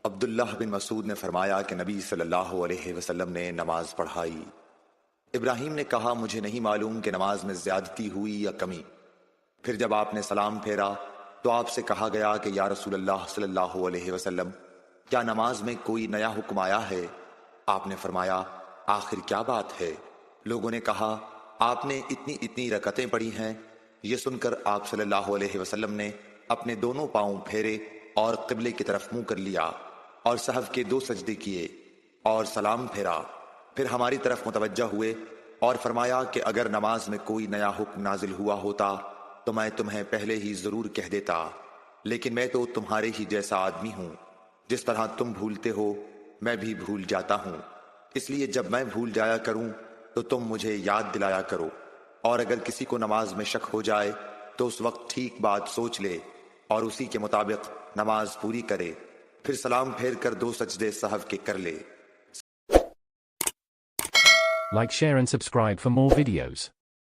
عبداللہ بن مسعود نے فرمایا کہ نبی صلی اللہ علیہ وسلم نے نماز پڑھائی۔ ابراہیم نے کہا مجھے نہیں معلوم کہ نماز میں زیادتی ہوئی یا کمی۔ پھر جب آپ نے سلام پھیرا تو آپ سے کہا گیا کہ یا رسول اللہ صلی اللہ علیہ وسلم کیا نماز میں کوئی نیا حکم آیا ہے؟ آپ نے فرمایا آخر کیا بات ہے؟ لوگوں نے کہا آپ نے اتنی رکعتیں پڑھی ہیں۔ یہ سن کر آپ صلی اللہ علیہ وسلم نے اپنے دونوں پاؤں پھیرے اور قبلے کی طرف منہ کر لیا اور سہو کے 2 سجدے کیے اور سلام پھیرا، پھر ہماری طرف متوجہ ہوئے اور فرمایا کہ اگر نماز میں کوئی نیا حکم نازل ہوا ہوتا تو میں تمہیں پہلے ہی ضرور کہہ دیتا، لیکن میں تو تمہارے ہی جیسا آدمی ہوں، جس طرح تم بھولتے ہو میں بھی بھول جاتا ہوں، اس لیے جب میں بھول جایا کروں تو تم مجھے یاد دلایا کرو، اور اگر کسی کو نماز میں شک ہو جائے تو اس وقت ٹھیک بات سوچ لے اور اسی کے مطابق نماز پوری کرے، پھر سلام پھیر کر 2 سجدے سہو کے کر لے۔ Like, share and subscribe for more videos.